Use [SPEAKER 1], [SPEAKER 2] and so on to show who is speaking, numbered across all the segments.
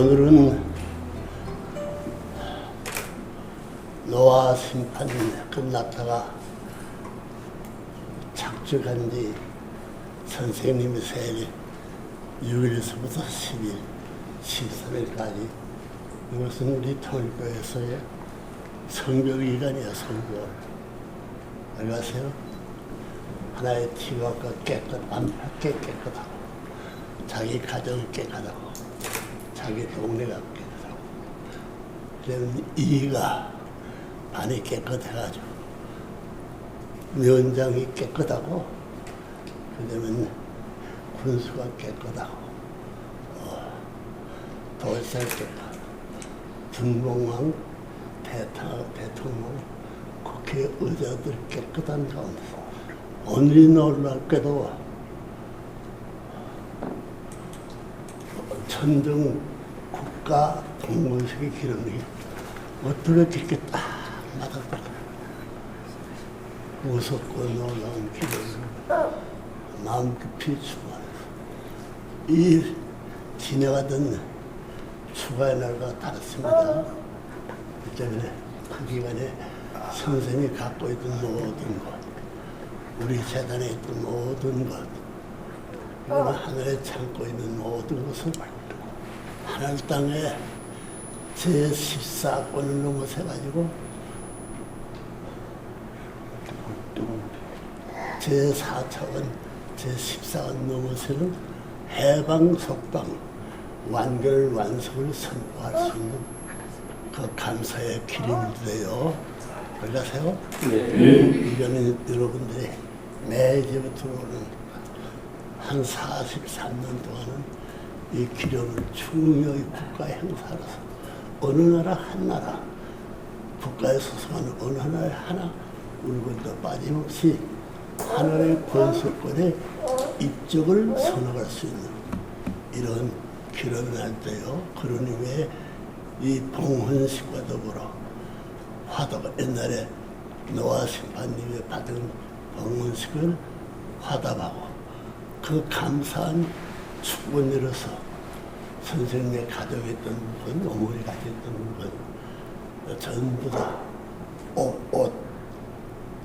[SPEAKER 1] 오늘은 노아 심판 끝났다가 착륙한 뒤 선생님의 생일 6일에서부터 10일, 13일까지 이것은 우리 통일교에서의 성결기간이야. 성결. 안녕하세요. 하나의 티각과 완벽하게 깨끗하고, 자기 가정이 깨끗하고, 자기 동네가 깨끗하고, 그러면 이가 반이 깨끗해가지고, 면장이 깨끗하고, 그러면 군수가 깨끗하고, 돌살 깨끗하고, 중공왕, 대통령, 국회의장들 깨끗한 가운데서 오늘이 놀랍게도 천정 국가 동문식의 기름이 어떻게 이렇게 딱 맞았다. 무섭고 놀라운 기름을 마음 깊이 추구하면서 이 지나가던 추가의 날과 다릅니다. 그 때문에 그 기간에 선생님이 갖고 있던 모든 것, 우리 재단에 있던 모든 것, 그리고 하늘에 참고 있는 모든 것을 하늘 땅에 제14권을 넘어서가지고 제4차원, 제14권 넘어서는 해방, 속방, 완결, 완성을 선포할 수 있는 그 감사의 기림인데요. 안녕하세요. 네. 이거는 여러분들이 매주부터 오는 한 43년 동안은 이 기름을 중요히 국가 행사로서 어느 나라 한 나라, 국가에 소속하는 어느 나라 하나 울분도 빠짐없이 하나의 권수권에 입적을 선언할 수 있는 이런 기름을 할 때요. 그런 의미에 이 봉헌식과 더불어 화답, 옛날에 노아 심판님이 받은 봉헌식을 화답하고 그 감사한 축원으로서 선생님의 가정에 있던 물건, 어머니 가졌던 물건 전부 다 옷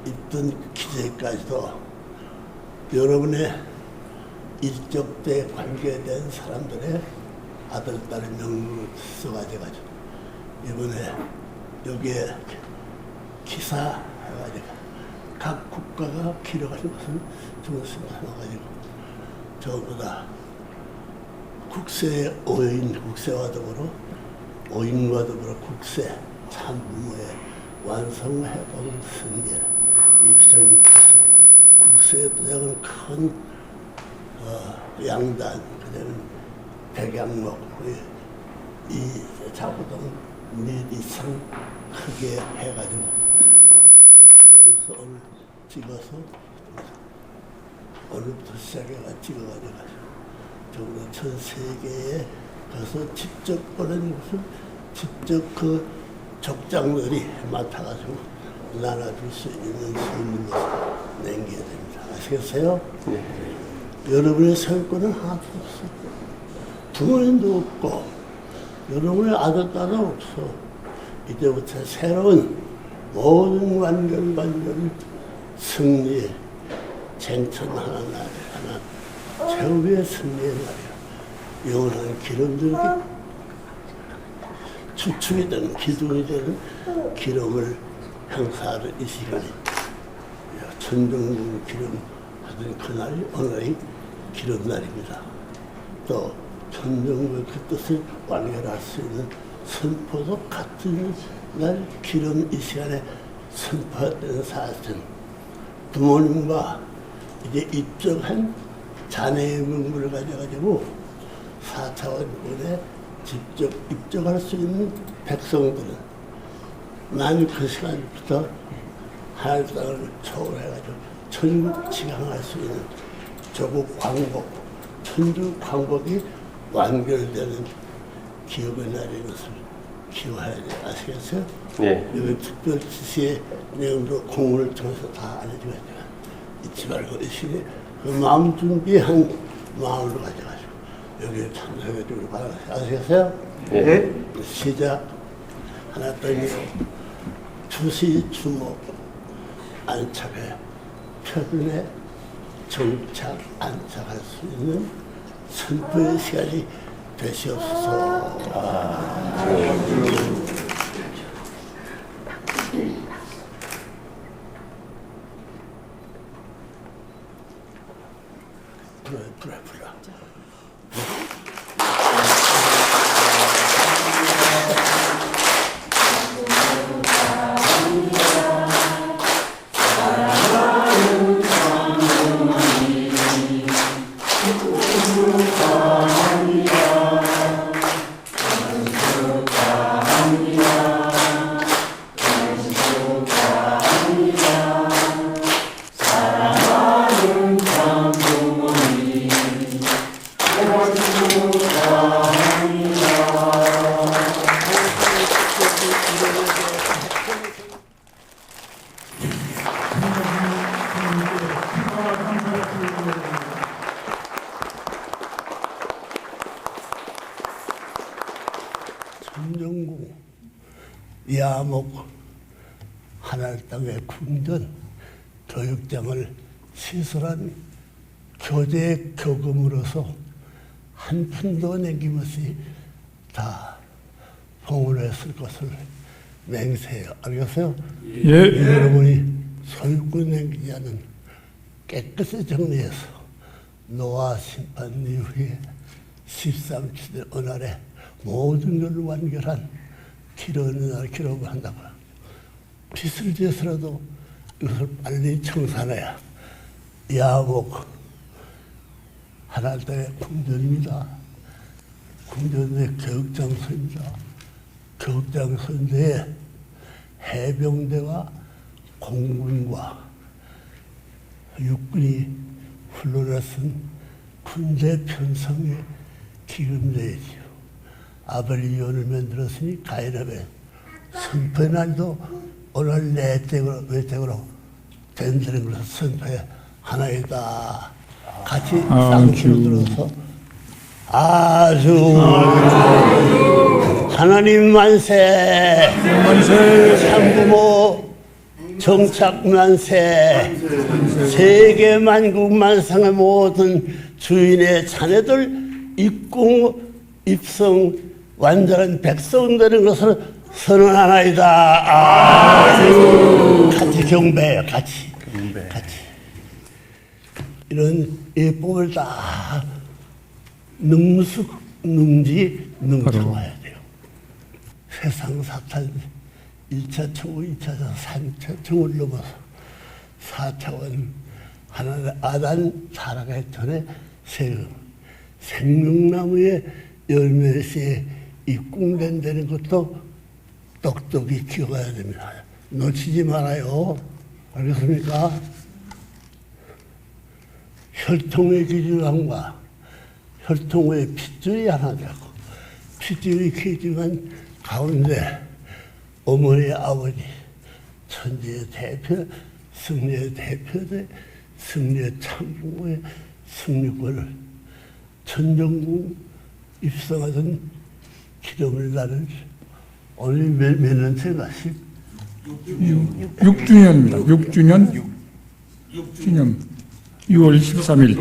[SPEAKER 1] 입던 기재까지도 여러분의 일적대 관계된 사람들의 아들, 딸의 명령을 써가지고 이번에 여기에 기사해가지고 각 국가가 기록하는 것을 적었습니다. 해가지고 전부 다 국세의 국세와 더불어 오인과 더불어 국세 참부모의 완성해보는 승계 이 비전에서 국세의 도장은 큰 양단, 그다음에 백양목, 이 자부동 몇 이상 크게 해가지고 그 기록에서 오늘 찍어서 오늘부터 시작해가 찍어가지고 전부 전 세계에 가서 직접 보는 것을 직접 그 족장들이 맡아가지고 나눠줄 수 있는 선물로서 남겨야 됩니다. 아시겠어요? 네. 여러분의 소유권은 하나도 없어. 부모님도 없고 여러분의 아들, 딸도 없어. 이제부터 새로운 모든 완결 승리, 쟁천하는 날이 하나, 최후의 승리의 날이야. 영원한 기름들이 주축이 되는, 기둥이 되는 기름을 행사하는 이 시간이 천정군 기름 하던 그날이 오늘의 기름날입니다. 또 천정군의 그 뜻을 완결할 수 있는 선포도 같은 날 기름 이 시간에 선포했던 사실은 부모님과 이제 입적한 자네의 명분을 가져가지고 4차원군에 직접 입적할 수 있는 백성들은 난 그 시간부터 하늘 땅을 초월해가지고 천국 지향할 수 있는 조국 광복, 천주 광복이 완결되는 기업의 날인 것을 기워해야 돼. 아시겠어요? 네. 여기 특별 지시의 내용도 공문을 통해서 다 알려주겠지만 잊지 말고 이 시기에 그 마음 준비한 마음으로 가져가지고 여기에 참석해 주길 바랍니다. 아시겠어요?
[SPEAKER 2] 네.
[SPEAKER 1] 시작. 하나 떨리고 주시 주목 안착해 편에 정착 안착할 수 있는 선포의 시간이 되시옵소서. 불어. 청정궁 야목 하늘 땅의 궁전 교육장을 시설한 교재 교금으로서 한 푼도 남김없이 다 봉헌했을 것을 맹세해요. 알겠어요?
[SPEAKER 3] 예.
[SPEAKER 1] 여러분이 소유권 남기지 않은 깨끗이 정리해서 노아 심판 이후에 13시대 어날에 모든 것을 완결한 기록을 날 기록을 한다고. 빚을 지어서라도 이것을 빨리 청산해야 야목 하나님의 궁전입니다. 궁전의 교육장소입니다. 교육장소인데 해병대와 공군과 육군이 훈련을 쓴 군대 편성에 기금제이지요. 아벨리온을 만들었으니 가인업에 선포의 날도 오늘 외적으로 된다는 것을 선포의 하나이다. 같이 쌍수로 들어서 아주 하나님 만세, 참부모 정착 만세, 세계 만국 만상의 모든 주인의 자녀들 입성 완전한 백성 되는 것을 선언하나이다. 같이 경배해요. 같이. 이런 예법을 다 능청해야 돼요. 세상 사탄 1차 천국, 2차 3차 천국을 넘어서 4차원 하나님의 아단 살아가기 전에 생명나무의 열매시에 입궁된다는 것도 똑똑히 기억해야 됩니다. 놓치지 말아요. 알겠습니까? 혈통의 기준함과 혈통의 핏줄이 하나 되고 핏줄이 기준한 가운데 어머니 아버지 천지의 대표 승리의 대표대 승리의 참부의 승리권을 천정궁 입성하던 기름을 나는 오늘 몇 년째가
[SPEAKER 3] 6주년입니다. 6주년 6월 13일.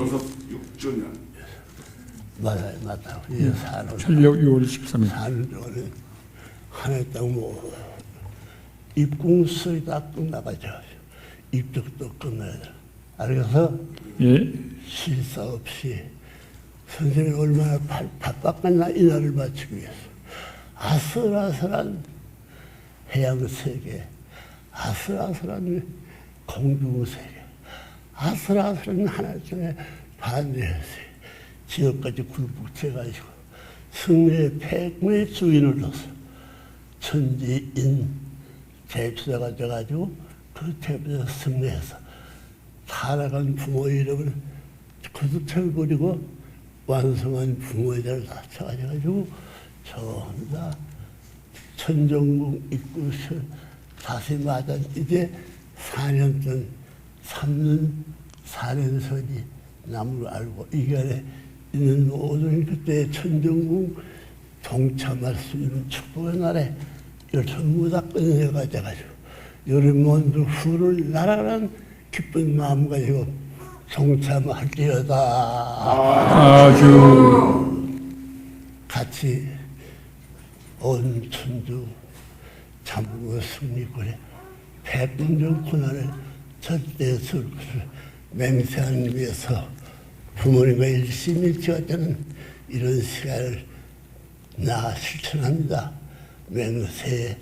[SPEAKER 2] 6주년.
[SPEAKER 1] 맞아요.
[SPEAKER 3] 철력 6월 13일.
[SPEAKER 1] 사는 동안에 하늘 땅 뭐 입궁수이 다 끝나가죠. 입덕도 끝나야 돼. 알겠어?
[SPEAKER 3] 예.
[SPEAKER 1] 실사 없이 선생님이 얼마나 바빴겠나 이 날을 맞추기 위해서 아슬아슬한 해양세계, 아슬아슬한 공중세계, 아슬아슬한 하나님의 반대세 지역까지 굴복해가지고 승리의 백매의 주인으로서 천지인 대표자가 돼가지고 그 대표자 승리해서 살아간 부모의 이름을 거듭해버리고 완성한 부모의 자를 다 쳐가지고 전부 다 천정궁 입구실 다시 맞아 이제 4년 전 3년 4년선이 남을 알고 이 안에 있는 모든 그때 천정궁 동참할 수 있는 축복의 날에 이걸 전부 다 끝내가지고 여러분 모두 후를 날아가는 기쁜 마음 가지고 동참할지어다.
[SPEAKER 3] 아주
[SPEAKER 1] 같이 온 천주 참고 승리권에 백분정 고난을 절대 쓸 것을 맹세하기 위해서 부모님과 일심이 지어지는 이런 시간을 나 실천합니다. 맹세의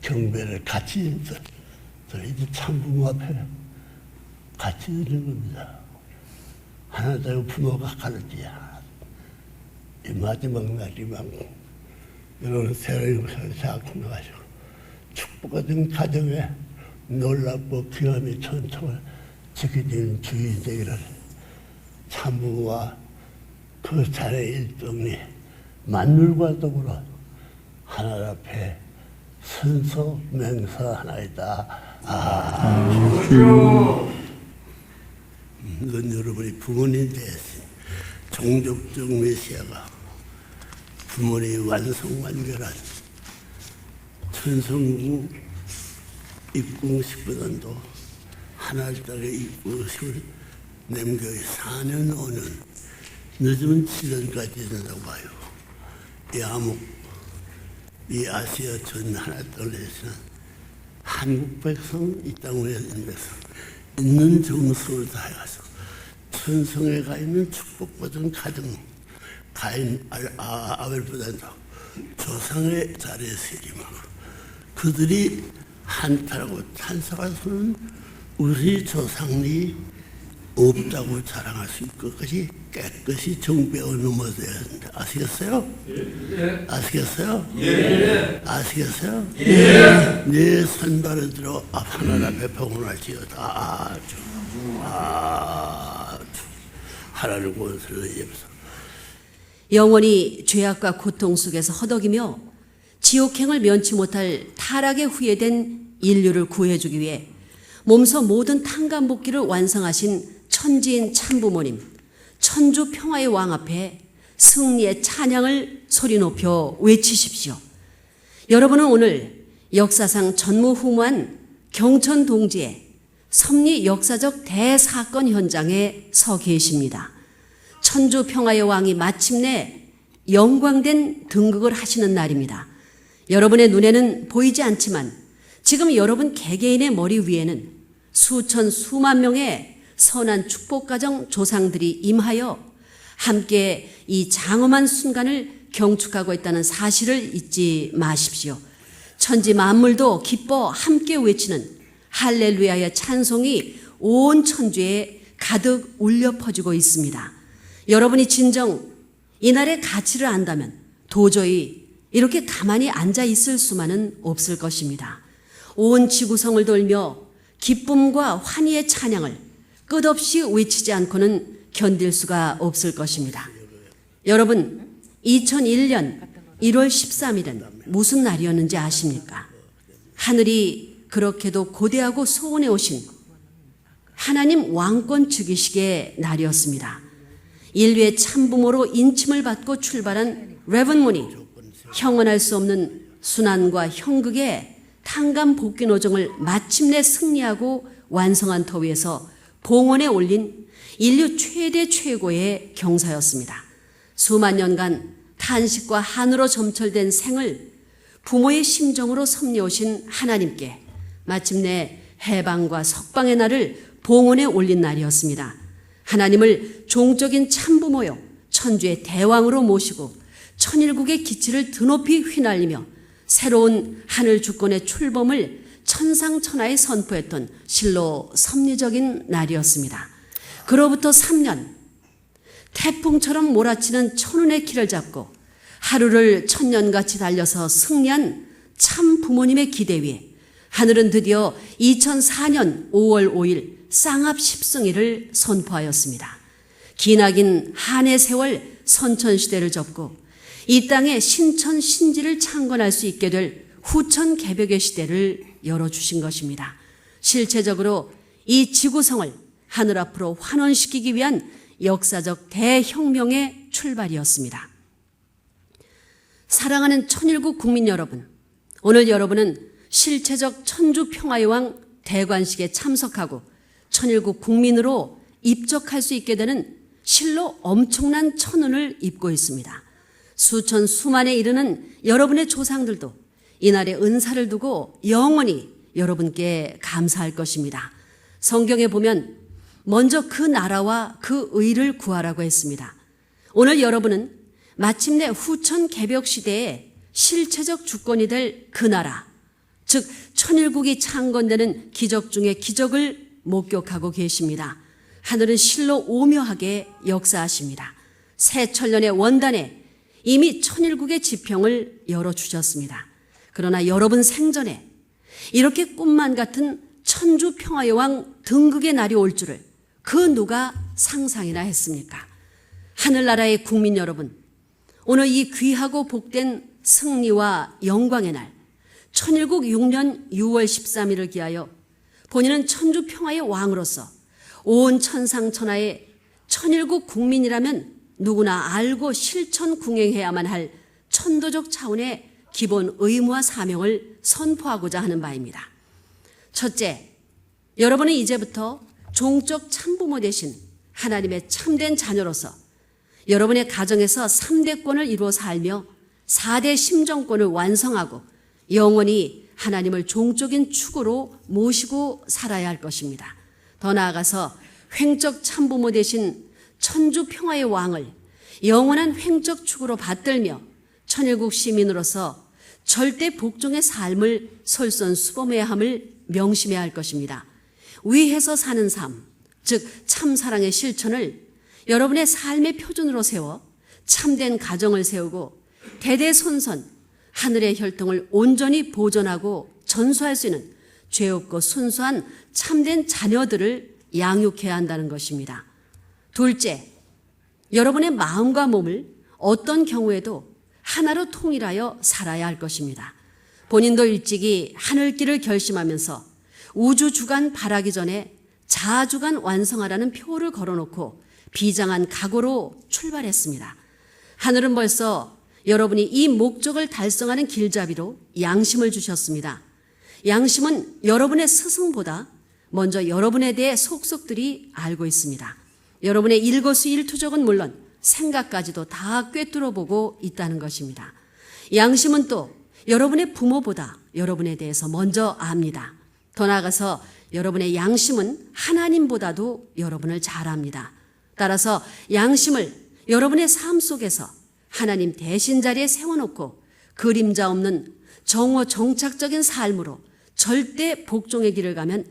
[SPEAKER 1] 경배를 같이 저희들 참부모 앞에 같이 드리는 겁니다. 하나 되고 부모가 가르치야. 이 마지막 날이만큼 여러분 새로운 것을 생각해가지고 축복받은 가정에 놀랍고 귀함이 천천을 지켜지는 주인 되기를 참부와 그 자네 일동이 만물과 더불어 하늘 앞에 선서 맹세하나이다. 이건 여러분이 부모님 대신 종족적 메시아가 부모님이 완성완결한 천성국 입궁식보다도 하늘땅에 입궁식을 남겨이 4년 5년 늦으면 7년까지 된다고 봐요. 이 암흑 이 아시아 전 하늘땅에서는 한국 백성 이 땅에 있는 백성 있는 정성을 다해가서 천성에 가 있는 축복받은 가정 가인 아벨보다도 조상의 자리에 세림하고 그들이 한타라고 찬성하서는 우리 조상이 없다고 자랑할 수 있을 것까지 깨끗이 정배어 넘어져야 한다. 아시겠어요? 예. 아시겠어요? 예. 아시겠어요? 예. 내 선발을 들어 하늘 앞에 봉헌할지어다. 아주 하나님 권세를 의지하면서
[SPEAKER 2] 영원히 죄악과 고통 속에서 허덕이며 지옥행을 면치 못할 타락에 후회된 인류를 구해주기 위해 몸소 모든 탕감복기를 완성하신 천지인 참부모님, 천주 평화의 왕 앞에 승리의 찬양을 소리 높여 외치십시오. 여러분은 오늘 역사상 전무후무한 경천 동지의 섭리 역사적 대사건 현장에 서 계십니다. 천주 평화의 왕이 마침내 영광된 등극을 하시는 날입니다. 여러분의 눈에는 보이지 않지만 지금 여러분 개개인의 머리 위에는 수천 수만 명의 선한 축복가정 조상들이 임하여 함께 이 장엄한 순간을 경축하고 있다는 사실을 잊지 마십시오. 천지 만물도 기뻐 함께 외치는 할렐루야의 찬송이 온 천주에 가득 울려 퍼지고 있습니다. 여러분이 진정 이날의 가치를 안다면 도저히 이렇게 가만히 앉아 있을 수만은 없을 것입니다. 온 지구성을 돌며 기쁨과 환희의 찬양을 끝없이 외치지 않고는 견딜 수가 없을 것입니다. 여러분, 2001년 1월 13일은 무슨 날이었는지 아십니까? 하늘이 그렇게도 고대하고 소원해 오신 하나님 왕권 즉위식의 날이었습니다. 인류의 참부모로 인침을 받고 출발한 레븐문이 형언할 수 없는 순환과 형극의 탕감 복귀 노정을 마침내 승리하고 완성한 터 위에서 봉헌에 올린 인류 최대 최고의 경사였습니다. 수만 년간 탄식과 한으로 점철된 생을 부모의 심정으로 섭리오신 하나님께 마침내 해방과 석방의 날을 봉헌에 올린 날이었습니다. 하나님을 종적인 참부모요 천주의 대왕으로 모시고 천일국의 기치를 드높이 휘날리며 새로운 하늘 주권의 출범을 천상천하에 선포했던 실로 섭리적인 날이었습니다. 그로부터 3년 태풍처럼 몰아치는 천운의 길을 잡고 하루를 천년같이 달려서 승리한 참 부모님의 기대 위에 하늘은 드디어 2004년 5월 5일 쌍합 10승일을 선포하였습니다. 기나긴 한해 세월 선천시대를 접고 이 땅에 신천 신지를 창건할 수 있게 될 후천 개벽의 시대를 열어주신 것입니다. 실체적으로 이 지구성을 하늘 앞으로 환원시키기 위한 역사적 대혁명의 출발이었습니다. 사랑하는 천일국 국민 여러분, 오늘 여러분은 실체적 천주 평화의 왕 대관식에 참석하고 천일국 국민으로 입적할 수 있게 되는 실로 엄청난 천운을 입고 있습니다. 수천 수만에 이르는 여러분의 조상들도 이날의 은사를 두고 영원히 여러분께 감사할 것입니다. 성경에 보면 먼저 그 나라와 그 의를 구하라고 했습니다. 오늘 여러분은 마침내 후천 개벽 시대에 실체적 주권이 될 그 나라, 즉 천일국이 창건되는 기적 중의 기적을 목격하고 계십니다. 하늘은 실로 오묘하게 역사하십니다. 새 천년의 원단에 이미 천일국의 지평을 열어주셨습니다. 그러나 여러분 생전에 이렇게 꿈만 같은 천주 평화의 왕 등극의 날이 올 줄을 그 누가 상상이나 했습니까? 하늘나라의 국민 여러분, 오늘 이 귀하고 복된 승리와 영광의 날, 천일국 6년 6월 13일을 기하여 본인은 천주 평화의 왕으로서 온 천상천하의 천일국 국민이라면 누구나 알고 실천 궁행해야만 할 천도적 차원의 기본 의무와 사명을 선포하고자 하는 바입니다. 첫째, 여러분은 이제부터 종적 참부모 되신 하나님의 참된 자녀로서 여러분의 가정에서 3대권을 이루어 살며 4대 심정권을 완성하고 영원히 하나님을 종적인 축으로 모시고 살아야 할 것입니다. 더 나아가서 횡적 참부모 되신 천주 평화의 왕을 영원한 횡적 축으로 받들며 천일국 시민으로서 절대 복종의 삶을 솔선수범해야 함을 명심해야 할 것입니다. 위에서 사는 삶, 즉 참사랑의 실천을 여러분의 삶의 표준으로 세워 참된 가정을 세우고 대대손손 하늘의 혈통을 온전히 보존하고 전수할 수 있는 죄 없고 순수한 참된 자녀들을 양육해야 한다는 것입니다. 둘째, 여러분의 마음과 몸을 어떤 경우에도 하나로 통일하여 살아야 할 것입니다. 본인도 일찍이 하늘길을 결심하면서 우주주간 바라기 전에 자아주간 완성하라는 표를 걸어놓고 비장한 각오로 출발했습니다. 하늘은 벌써 여러분이 이 목적을 달성하는 길잡이로 양심을 주셨습니다. 양심은 여러분의 스승보다 먼저 여러분에 대해 속속들이 알고 있습니다. 여러분의 일거수일투족은 물론 생각까지도 다 꿰뚫어보고 있다는 것입니다. 양심은 또 여러분의 부모보다 여러분에 대해서 먼저 압니다. 더 나아가서 여러분의 양심은 하나님보다도 여러분을 잘 압니다. 따라서 양심을 여러분의 삶 속에서 하나님 대신 자리에 세워놓고 그림자 없는 정오 정착적인 삶으로 절대 복종의 길을 가면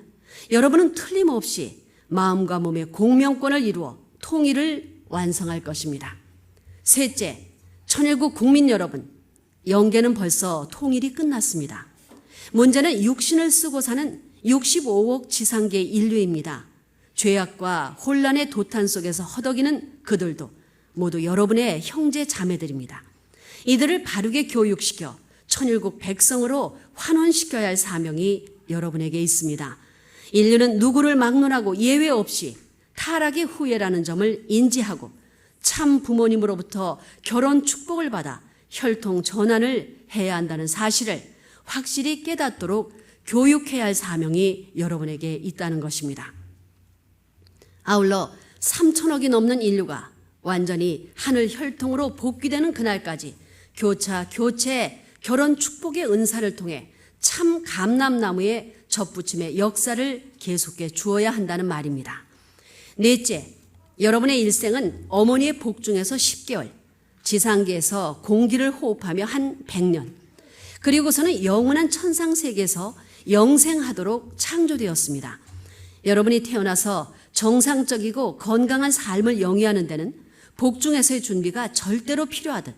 [SPEAKER 2] 여러분은 틀림없이 마음과 몸의 공명권을 이루어 통일을 완성할 것입니다. 셋째, 천일국 국민 여러분, 영계는 벌써 통일이 끝났습니다. 문제는 육신을 쓰고 사는 65억 지상계 인류입니다. 죄악과 혼란의 도탄 속에서 허덕이는 그들도 모두 여러분의 형제 자매들입니다. 이들을 바르게 교육시켜 천일국 백성으로 환원시켜야 할 사명이 여러분에게 있습니다. 인류는 누구를 막론하고 예외 없이 타락의 후예라는 점을 인지하고 참 부모님으로부터 결혼 축복을 받아 혈통 전환을 해야 한다는 사실을 확실히 깨닫도록 교육해야 할 사명이 여러분에게 있다는 것입니다. 아울러 3천억이 넘는 인류가 완전히 하늘 혈통으로 복귀되는 그날까지 교차, 교체, 결혼 축복의 은사를 통해 참 감람나무의 접붙임의 역사를 계속해 주어야 한다는 말입니다. 넷째, 여러분의 일생은 어머니의 복중에서 10개월, 지상계에서 공기를 호흡하며 한 100년, 그리고서는 영원한 천상세계에서 영생하도록 창조되었습니다. 여러분이 태어나서 정상적이고 건강한 삶을 영위하는 데는 복중에서의 준비가 절대로 필요하듯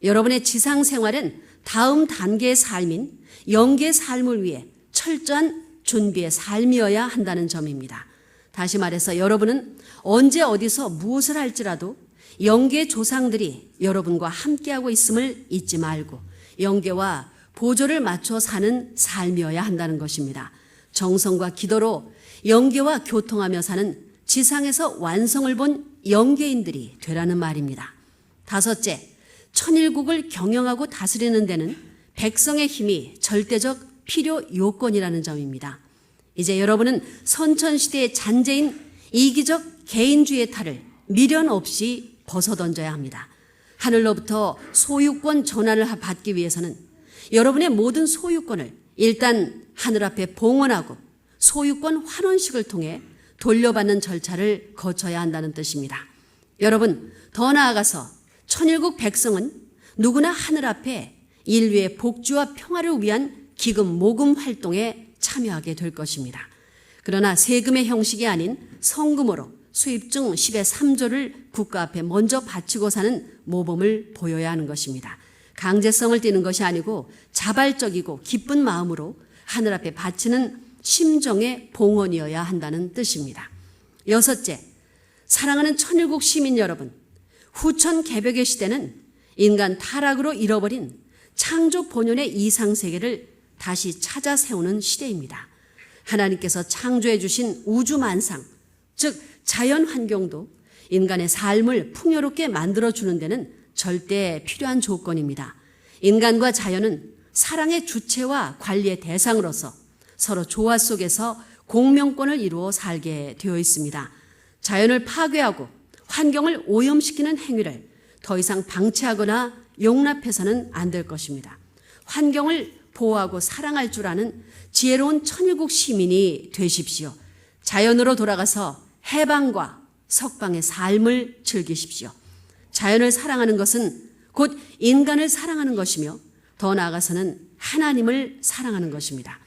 [SPEAKER 2] 여러분의 지상생활은 다음 단계의 삶인 영계의 삶을 위해 철저한 준비의 삶이어야 한다는 점입니다. 다시 말해서 여러분은 언제 어디서 무엇을 할지라도 영계의 조상들이 여러분과 함께하고 있음을 잊지 말고 영계와 보조를 맞춰 사는 삶이어야 한다는 것입니다. 정성과 기도로 영계와 교통하며 사는 지상에서 완성을 본 영계인들이 되라는 말입니다. 다섯째, 천일국을 경영하고 다스리는 데는 백성의 힘이 절대적 필요 요건이라는 점입니다. 이제 여러분은 선천시대의 잔재인 이기적 개인주의의 탈을 미련 없이 벗어던져야 합니다. 하늘로부터 소유권 전환을 받기 위해서는 여러분의 모든 소유권을 일단 하늘 앞에 봉헌하고 소유권 환원식을 통해 돌려받는 절차를 거쳐야 한다는 뜻입니다. 여러분, 더 나아가서 천일국 백성은 누구나 하늘 앞에 인류의 복주와 평화를 위한 기금 모금 활동에 참여하게 될 것입니다. 그러나 세금의 형식이 아닌 성금으로 수입 중 10의 3조를 국가 앞에 먼저 바치고 사는 모범을 보여야 하는 것입니다. 강제성을 띠는 것이 아니고 자발적이고 기쁜 마음으로 하늘 앞에 바치는 심정의 봉헌이어야 한다는 뜻입니다. 여섯째, 사랑하는 천일국 시민 여러분, 후천 개벽의 시대는 인간 타락으로 잃어버린 창조 본연의 이상세계를 다시 찾아 세우는 시대입니다. 하나님께서 창조해 주신 우주 만상, 즉 자연 환경도 인간의 삶을 풍요롭게 만들어주는 데는 절대 필요한 조건입니다. 인간과 자연은 사랑의 주체와 관리의 대상으로서 서로 조화 속에서 공명권을 이루어 살게 되어 있습니다. 자연을 파괴하고 환경을 오염시키는 행위를 더 이상 방치하거나 용납해서는 안 될 것입니다. 환경을 보호하고 사랑할 줄 아는 지혜로운 천일국 시민이 되십시오. 자연으로 돌아가서 해방과 석방의 삶을 즐기십시오. 자연을 사랑하는 것은 곧 인간을 사랑하는 것이며 더 나아가서는 하나님을 사랑하는 것입니다.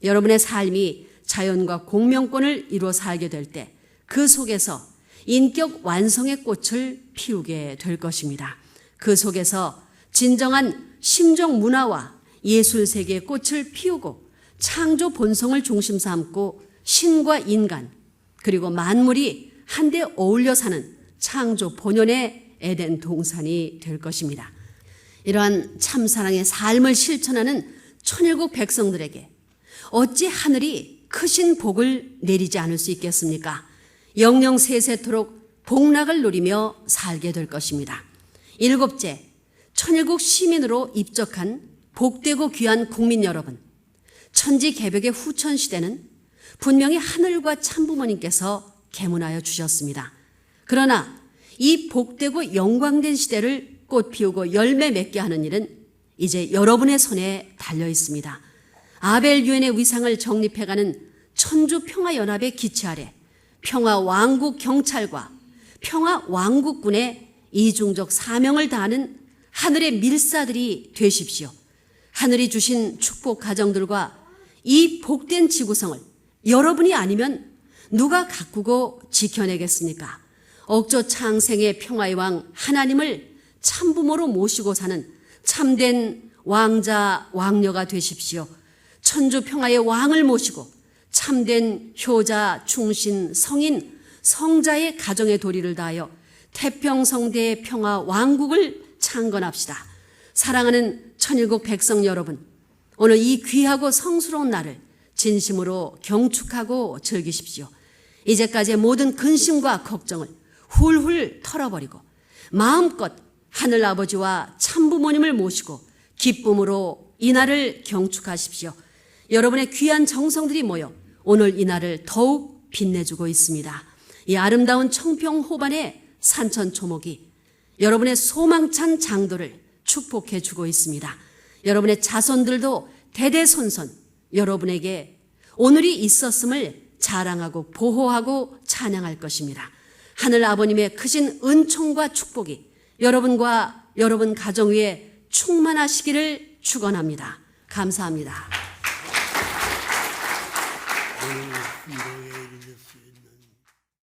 [SPEAKER 2] 여러분의 삶이 자연과 공명권을 이루어 살게 될 때 그 속에서 인격 완성의 꽃을 피우게 될 것입니다. 그 속에서 진정한 심정 문화와 예술 세계의 꽃을 피우고 창조 본성을 중심 삼고 신과 인간 그리고 만물이 한데 어울려 사는 창조 본연의 에덴 동산이 될 것입니다. 이러한 참사랑의 삶을 실천하는 천일국 백성들에게 어찌 하늘이 크신 복을 내리지 않을 수 있겠습니까? 영영 세세토록 복락을 누리며 살게 될 것입니다. 일곱째, 천일국 시민으로 입적한 복되고 귀한 국민 여러분, 천지 개벽의 후천 시대는 분명히 하늘과 참부모님께서 계문하여 주셨습니다. 그러나 이 복되고 영광된 시대를 꽃 피우고 열매 맺게 하는 일은 이제 여러분의 손에 달려 있습니다. 아벨 유엔의 위상을 정립해가는 천주평화연합의 기치 아래 평화왕국 경찰과 평화왕국군의 이중적 사명을 다하는 하늘의 밀사들이 되십시오. 하늘이 주신 축복 가정들과 이 복된 지구성을 여러분이 아니면 누가 가꾸고 지켜내겠습니까? 억조 창생의 평화의 왕 하나님을 참부모로 모시고 사는 참된 왕자 왕녀가 되십시오. 천주 평화의 왕을 모시고 참된 효자, 충신, 성인, 성자의 가정의 도리를 다하여 태평성대의 평화 왕국을 창건합시다. 사랑하는 천일국 백성 여러분, 오늘 이 귀하고 성스러운 날을 진심으로 경축하고 즐기십시오. 이제까지의 모든 근심과 걱정을 훌훌 털어버리고 마음껏 하늘아버지와 참부모님을 모시고 기쁨으로 이 날을 경축하십시오. 여러분의 귀한 정성들이 모여 오늘 이 날을 더욱 빛내주고 있습니다. 이 아름다운 청평호반의 산천초목이 여러분의 소망찬 장도를 축복해주고 있습니다. 여러분의 자손들도 대대손손 여러분에게 오늘이 있었음을 자랑하고 보호하고 찬양할 것입니다. 하늘 아버님의 크신 은총과 축복이 여러분과 여러분 가정 위에 충만하시기를 축원합니다. 감사합니다.
[SPEAKER 1] 노예 이르셨으니